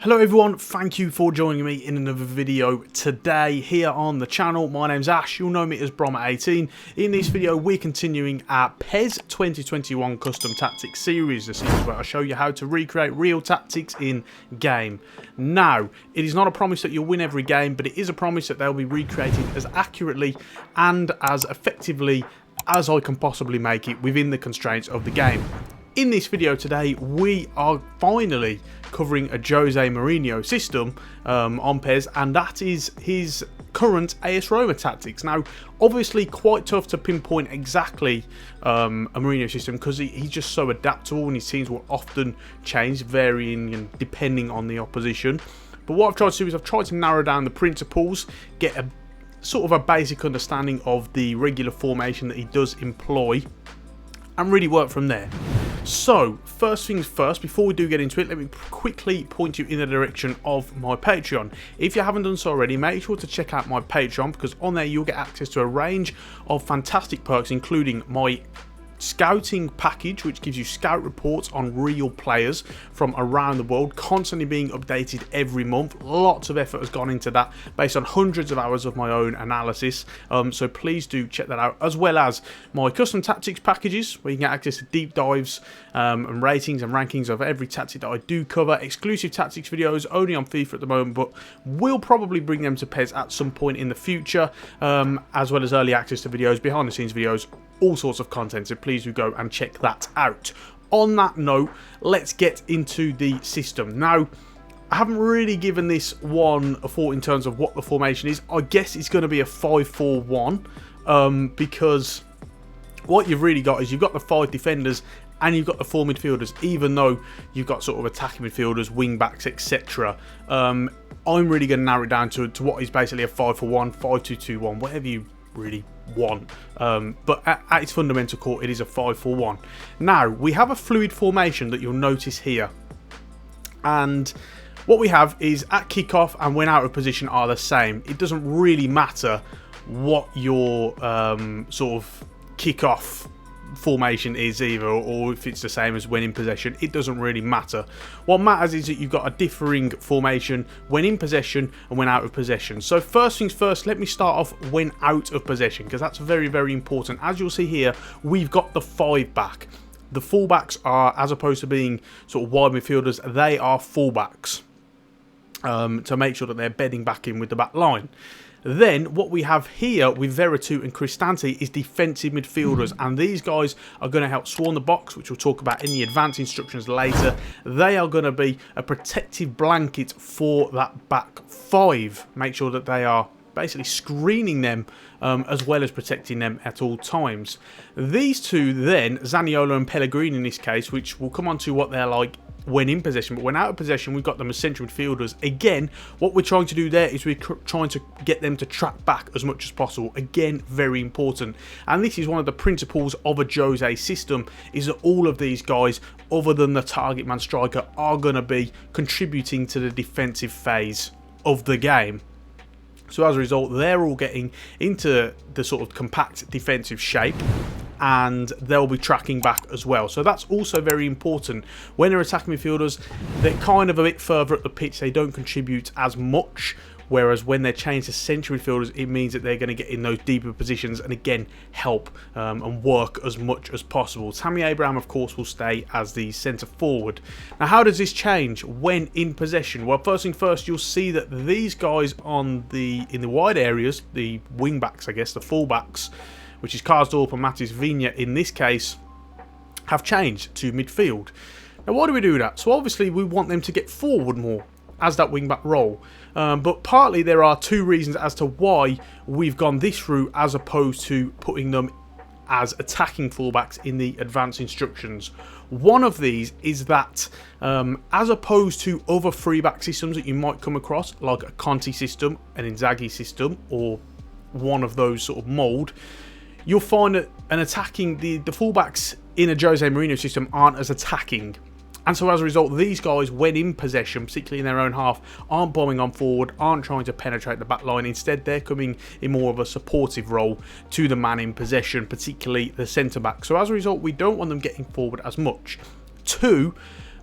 Hello everyone, thank you for joining me in another video today here on the channel. My name's Ash, you'll know me as Broma18. In this video we're continuing our PES 2021 Custom Tactics series. This is where I show you how to recreate real tactics in game. Now, it is not a promise that you'll win every game, but it is a promise that they'll be recreated as accurately and as effectively as I can possibly make it within the constraints of the game. In this video today, we are finally covering a Jose Mourinho system on PES, and that is his current AS Roma Tactics. Now, obviously quite tough to pinpoint exactly a Mourinho system because he's just so adaptable and his teams will often change, varying and depending on the opposition. But what I've tried to do is I've tried to narrow down the principles, get a sort of a basic understanding of the regular formation that he does employ, and really work from there. So, first things first, before we do get into it, let me quickly point you in the direction of my Patreon. If you haven't done so already, make sure to check out my Patreon, because on there you'll get access to a range of fantastic perks, including my scouting package, which gives you scout reports on real players from around the world, constantly being updated every month. Lots of effort has gone into that based on hundreds of hours of my own analysis, so please do check that out, as well as my custom tactics packages where you can get access to deep dives and ratings and rankings of every tactic that I do cover, exclusive tactics videos only on FIFA at the moment, but we'll probably bring them to PES at some point in the future, as well as early access to videos, behind the scenes videos, all sorts of content, so please do go and check that out. On that note, let's get into the system. Now, I haven't really given this one a thought in terms of what the formation is. I guess it's going to be a 5-4-1, because what you've really got is you've got the 5 defenders and you've got the 4 midfielders, even though you've got sort of attacking midfielders, wing backs, etc. I'm really going to narrow it down to what is basically a 5-4-1, 5-2-2-1, whatever you really want, but at its fundamental core it is a 5-4-1. Now, we have a fluid formation that you'll notice here, and what we have is at kickoff and when out of position are the same. It doesn't really matter what your sort of kickoff formation is either, or if it's the same as when in possession. It doesn't really matter. What matters is that you've got a differing formation when in possession and when out of possession. So first things first, let me start off when out of possession, because that's very, very important. As you'll see here, we've got the 5 back. The fullbacks are, as opposed to being sort of wide midfielders, they are fullbacks, to make sure that they're bedding back in with the back line. Then what we have here with Veretout and Cristante is defensive midfielders, and these guys are going to help swarm the box, which we'll talk about in the advanced instructions later. They are going to be a protective blanket for that back 5. Make sure that they are basically screening them as well as protecting them at all times. These two then, Zaniolo and Pellegrini in this case, which we'll come on to what they're like when in possession, but when out of possession we've got them as central midfielders. Again, what we're trying to do there is we're trying to get them to track back as much as possible. Again, very important, and this is one of the principles of a Jose system, is that all of these guys, other than the target man striker, are going to be contributing to the defensive phase of the game. So as a result, they're all getting into the sort of compact defensive shape, and they'll be tracking back as well. So that's also very important. When they're attacking midfielders, they're kind of a bit further up the pitch, they don't contribute as much, whereas when they're changed to central midfielders, it means that they're going to get in those deeper positions and again help and work as much as possible. Tammy Abraham, of course, will stay as the centre forward. Now, how does this change when in possession? Well, first thing first, you'll see that these guys in the wide areas, the wing backs, I guess, the full backs, which is Karsdorp and Matis Vigna in this case, have changed to midfield. Now, why do we do that? So obviously we want them to get forward more as that wing-back role, but partly there are 2 reasons as to why we've gone this route as opposed to putting them as attacking fullbacks in the advanced instructions. One of these is that as opposed to other 3-back systems that you might come across, like a Conte system, an Inzaghi system, or one of those sort of mould, you'll find that the fullbacks in a Jose Mourinho system aren't as attacking. And so as a result, these guys, when in possession, particularly in their own half, aren't bombing on forward, aren't trying to penetrate the back line. Instead, they're coming in more of a supportive role to the man in possession, particularly the centre-back. So as a result, we don't want them getting forward as much. 2,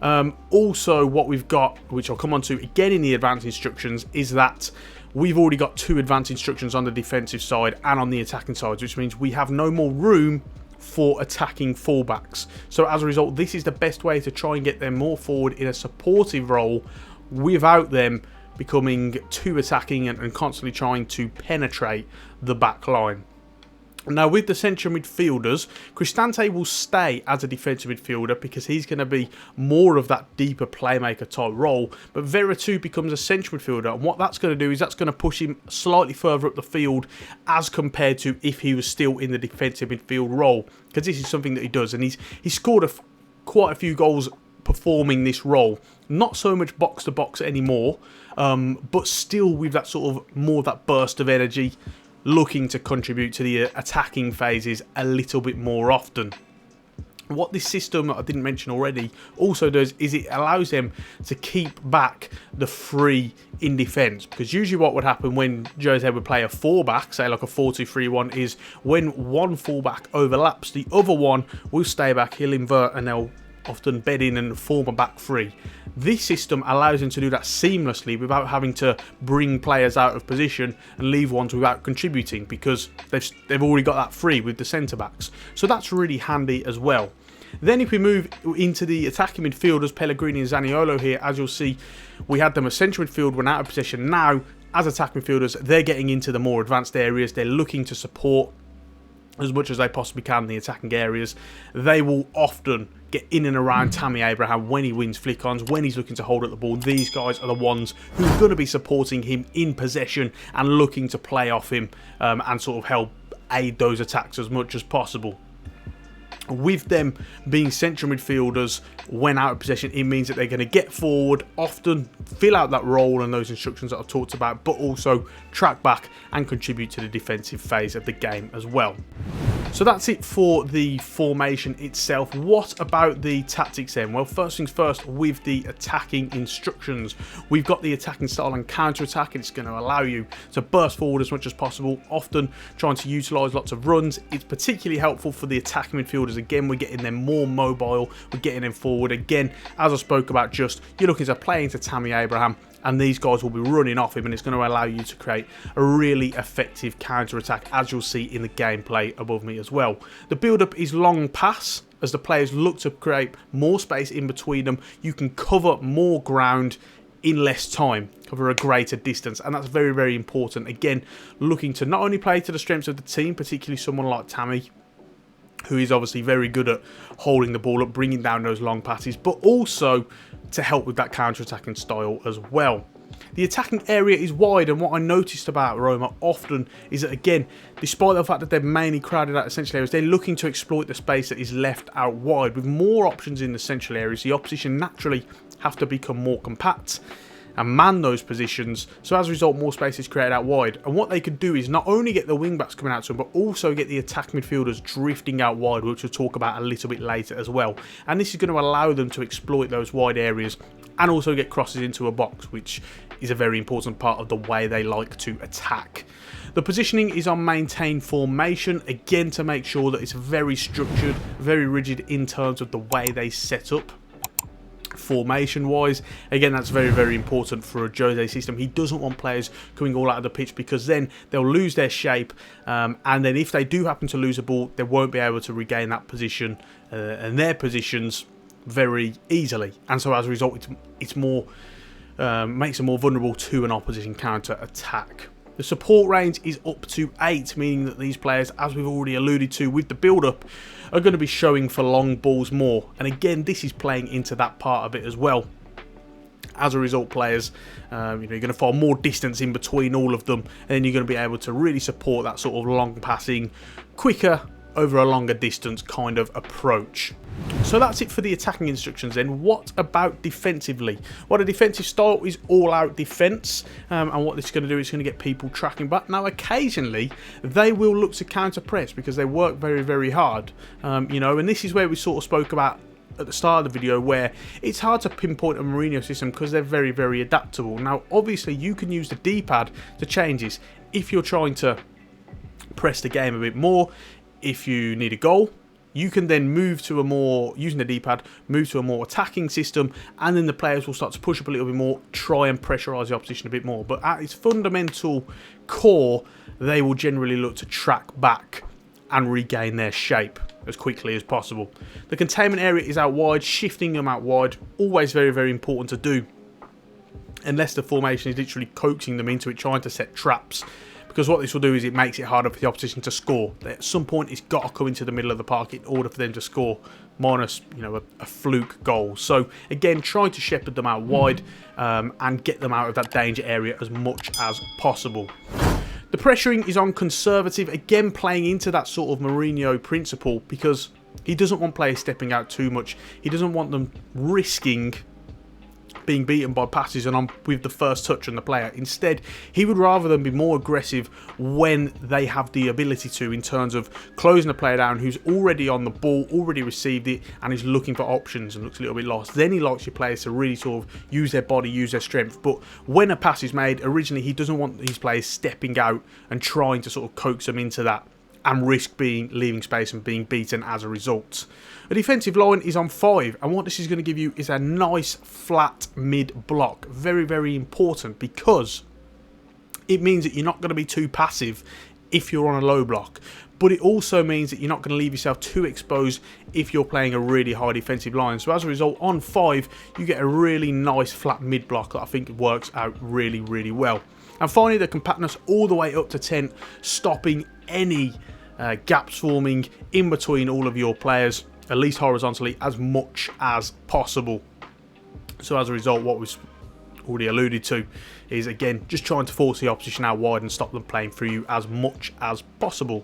Also, what we've got, which I'll come on to again in the advanced instructions, is that we've already got 2 advanced instructions on the defensive side and on the attacking side, which means we have no more room for attacking fullbacks. So as a result, this is the best way to try and get them more forward in a supportive role without them becoming too attacking and constantly trying to penetrate the back line. Now, with the central midfielders, Cristante will stay as a defensive midfielder because he's going to be more of that deeper playmaker type role. But Veretout becomes a central midfielder, and what that's going to do is that's going to push him slightly further up the field as compared to if he was still in the defensive midfield role, because this is something that he does, and he's scored quite a few goals performing this role. Not so much box to box anymore, but still with that sort of more of that burst of energy, looking to contribute to the attacking phases a little bit more often. What this system that I didn't mention already also does is it allows them to keep back the free in defence, because usually what would happen when Jose would play a 4-back, say like a 4-2-3-1, is when one fullback overlaps, the other one will stay back, he'll invert, and they'll often bed in and form a back three. This system allows them to do that seamlessly without having to bring players out of position and leave ones without contributing, because they've already got that free with the centre backs. So that's really handy as well. Then if we move into the attacking midfielders, Pellegrini and Zaniolo here, as you'll see, we had them as central midfield when out of possession. Now, as attacking midfielders, they're getting into the more advanced areas. They're looking to support as much as they possibly can in the attacking areas. They will often get in and around Tammy Abraham when he wins flick-ons, when he's looking to hold up the ball. These guys are the ones who are going to be supporting him in possession and looking to play off him and sort of help aid those attacks as much as possible. With them being central midfielders when out of possession, it means that they're going to get forward, often fill out that role and those instructions that I've talked about, but also track back and contribute to the defensive phase of the game as well. So that's it for the formation itself. What about the tactics then? Well, first things first, with the attacking instructions, we've got the attacking style and counter-attack. It's going to allow you to burst forward as much as possible, often trying to utilise lots of runs. It's particularly helpful for the attacking midfielders. Again, we're getting them more mobile, we're getting them forward. Again, as I spoke about, just you're looking to play into Tammy Abraham, and these guys will be running off him, and it's going to allow you to create a really effective counter-attack, as you'll see in the gameplay above me as well. The build-up is long pass. As the players look to create more space in between them, you can cover more ground in less time, cover a greater distance, and that's very, very important. Again, looking to not only play to the strengths of the team, particularly someone like Tammy, who is obviously very good at holding the ball up, bringing down those long passes, but also to help with that counter-attacking style as well. The attacking area is wide, and what I noticed about Roma often is that, again, despite the fact that they're mainly crowded out essential areas, they're looking to exploit the space that is left out wide. With more options in the central areas, the opposition naturally have to become more compact and man those positions, so as a result more space is created out wide. And what they could do is not only get the wing backs coming out to them, but also get the attack midfielders drifting out wide, which we'll talk about a little bit later as well. And this is going to allow them to exploit those wide areas and also get crosses into a box, which is a very important part of the way they like to attack. The positioning is on maintain formation, again to make sure that it's very structured, very rigid in terms of the way they set up formation wise. Again, that's very, very important for a Jose system. He doesn't want players coming all out of the pitch, because then they'll lose their shape, and then if they do happen to lose a ball, they won't be able to regain that position and their positions very easily, and so as a result it's more makes them more vulnerable to an opposition counter attack. The support range is up to 8, meaning that these players, as we've already alluded to with the build-up, are going to be showing for long balls more. And again, this is playing into that part of it as well. As a result, players, you're going to find more distance in between all of them, and then you're going to be able to really support that sort of long passing, quicker, over a longer distance kind of approach. So that's it for the attacking instructions then. What about defensively? Well, the defensive style is all-out defence, and what this is going to do is going to get people tracking back. Now, occasionally, they will look to counter-press because they work very, very hard, you know, and this is where we sort of spoke about at the start of the video, where it's hard to pinpoint a Mourinho system because they're very, very adaptable. Now, obviously, you can use the D-pad to change this if you're trying to press the game a bit more. If you need a goal, you can then move to a more, using the D-pad, move to a more attacking system, and then the players will start to push up a little bit more, try and pressurise the opposition a bit more. But at its fundamental core, they will generally look to track back and regain their shape as quickly as possible. The containment area is out wide, shifting them out wide, always very, very important to do, unless the formation is literally coaxing them into it, trying to set traps. Because what this will do is it makes it harder for the opposition to score. At some point, it's got to come into the middle of the park in order for them to score, minus, you know, a fluke goal. So again, try to shepherd them out wide and get them out of that danger area as much as possible. The pressuring is on conservative, again playing into that sort of Mourinho principle, because he doesn't want players stepping out too much. He doesn't want them risking being beaten by passes and on with the first touch on the player. Instead, he would rather them be more aggressive when they have the ability to, in terms of closing the player down who's already on the ball, already received it, and is looking for options and looks a little bit lost. Then he likes your players to really sort of use their body, use their strength. But when a pass is made, originally he doesn't want these players stepping out and trying to sort of coax them into that and risk leaving space and being beaten as a result. The defensive line is on 5, and what this is going to give you is a nice flat mid block. Very, very important, because it means that you're not going to be too passive if you're on a low block, but it also means that you're not going to leave yourself too exposed if you're playing a really high defensive line. So as a result, on 5, you get a really nice flat mid block that I think works out really, really well. And finally, the compactness all the way up to 10, stopping any gaps forming in between all of your players, at least horizontally, as much as possible. So as a result, what we've already alluded to is, again, just trying to force the opposition out wide and stop them playing through you as much as possible.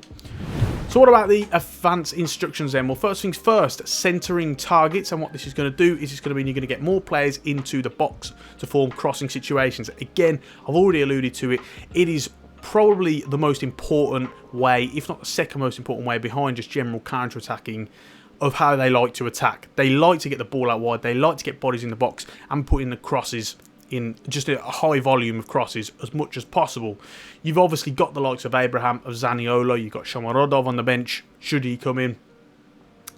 So what about the advanced instructions then? Well, first things first, centering targets. And what this is going to do is it's going to mean you're going to get more players into the box to form crossing situations. Again, I've already alluded to it. It is probably the most important way, if not the second most important way, behind just general counter-attacking, of how they like to attack. They like to get the ball out wide. They like to get bodies in the box and put in the crosses, in just a high volume of crosses as much as possible. You've obviously got the likes of Abraham, of Zaniolo. You've got Shomorodov on the bench, should he come in.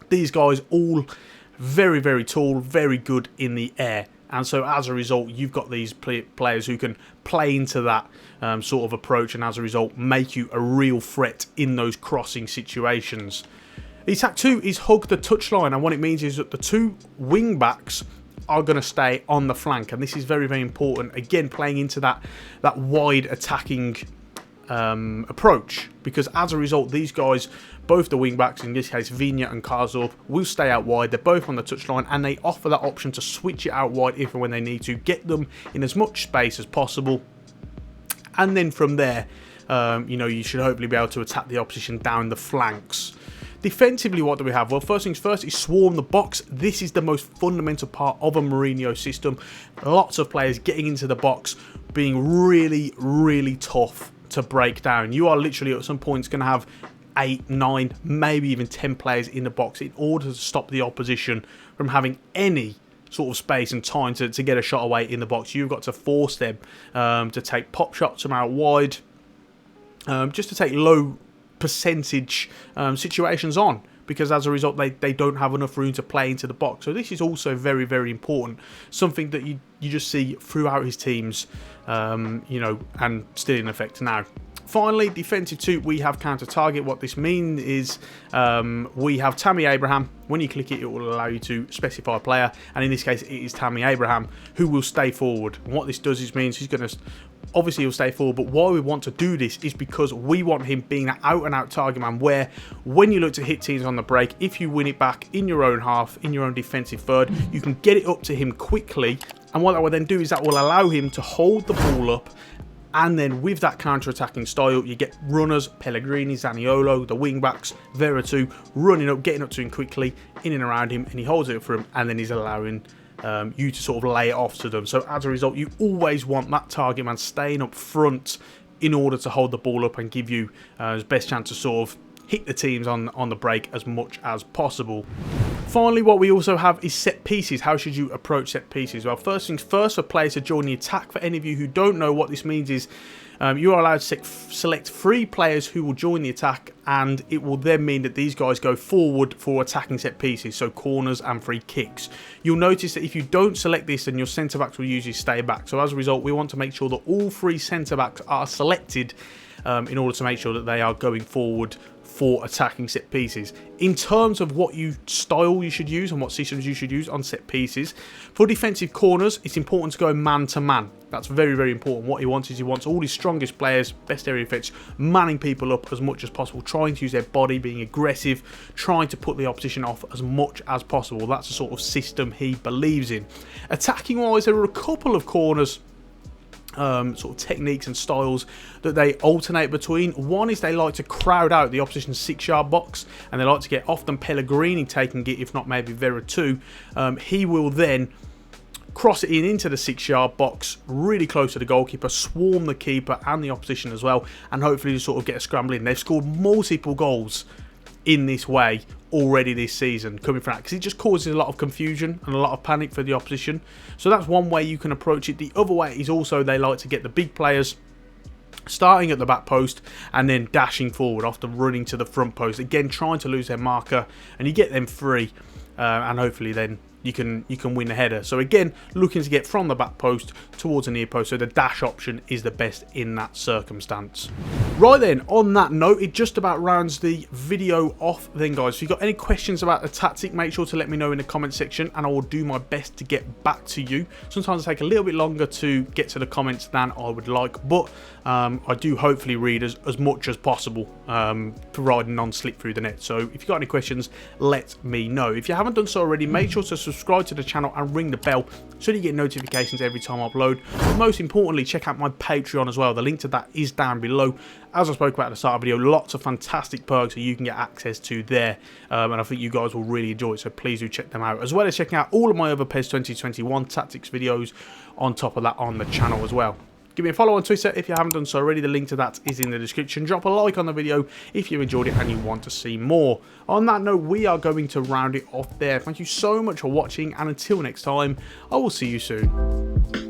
These guys all very, very tall, very good in the air. And so as a result, you've got these players who can play into that sort of approach, and as a result, make you a real threat in those crossing situations. The attack 2 is hug the touchline, and what it means is that the 2 wing backs are going to stay on the flank, and this is very, very important. Again, playing into that wide attacking approach, because as a result, these guys, both the wing backs, in this case Viña and Karsdorp, will stay out wide. They're both on the touchline, and they offer that option to switch it out wide if and when they need to, get them in as much space as possible, and then from there, you know, you should hopefully be able to attack the opposition down the flanks. Defensively, what do we have? Well, first things first is swarm the box. This is the most fundamental part of a Mourinho system. Lots of players getting into the box, being really, really tough to break down. You are literally at some points going to have 8, 9, maybe even 10 players in the box in order to stop the opposition from having any sort of space and time to get a shot away in the box. You've got to force them to take pop shots from out wide, just to take low percentage situations on, because as a result they don't have enough room to play into the box. So this is also very, very important, something that you just see throughout his teams, you know, and still in effect now. Finally, defensive 2, we have counter target. What this means is we have Tammy Abraham. When you click it, it will allow you to specify a player, and in this case it is Tammy Abraham, who will stay forward. And what this does is means he's going to, obviously he'll stay forward, but why we want to do this is because we want him being an out and out target man, where when you look to hit teams on the break, if you win it back in your own half, in your own defensive third, you can get it up to him quickly, and what that will then do is that will allow him to hold the ball up. And then with that counter-attacking style, you get runners, Pellegrini, Zaniolo, the wing-backs, Veretout, running up, getting up to him quickly, in and around him, and he holds it for him, and then he's allowing you to sort of lay it off to them. So as a result, you always want that target man staying up front in order to hold the ball up and give you his best chance to sort of hit the teams on the break as much as possible. Finally, what we also have is set pieces. How should you approach set pieces? Well, first things first, for players to join the attack. For any of you who don't know, what this means is you are allowed to select 3 players who will join the attack, and it will then mean that these guys go forward for attacking set pieces, so corners and free kicks. You'll notice that if you don't select this, then your centre-backs will usually stay back. So as a result, we want to make sure that all 3 centre-backs are selected in order to make sure that they are going forward for attacking set pieces. In terms of what style you should use and what systems you should use on set pieces, for defensive corners, it's important to go man to man. That's very, very important. What he wants is he wants all his strongest players, best area defense, manning people up as much as possible, trying to use their body, being aggressive, trying to put the opposition off as much as possible. That's the sort of system he believes in. Attacking wise, there are a couple of corners, sort of techniques and styles that they alternate between. One is they like to crowd out the opposition's 6-yard box, and they like to get often Pellegrini taking it, if not maybe Vera too. He will then cross it into the 6-yard box, really close to the goalkeeper, swarm the keeper and the opposition as well, and hopefully just sort of get a scramble in. They've scored multiple goals in this way already this season coming from that, because it just causes a lot of confusion and a lot of panic for the opposition. So that's one way you can approach it. The other way is also they like to get the big players starting at the back post and then dashing forward, often running to the front post, again trying to lose their marker, and you get them free, and hopefully then you can win a header. So again, looking to get from the back post towards the near post, so the dash option is the best in that circumstance. Right then, on that note, it just about rounds the video off then, guys. If you've got any questions about the tactic, make sure to let me know in the comment section, and I will do my best to get back to you. Sometimes it takes a little bit longer to get to the comments than I would like, but I do hopefully read as much as possible, providing non-slip through the net. So if you've got any questions, let me know. If you haven't done so already, make sure to subscribe to the channel and ring the bell so that you get notifications every time I upload. But most importantly, check out my Patreon as well. The link to that is down below. As I spoke about at the start of the video, lots of fantastic perks that you can get access to there, and I think you guys will really enjoy it, so please do check them out, as well as checking out all of my other PES 2021 tactics videos on top of that on the channel as well. Give me a follow on Twitter if you haven't done so already. The link to that is in the description. Drop a like on the video if you enjoyed it and you want to see more. On that note, we are going to round it off there. Thank you so much for watching, and until next time, I will see you soon.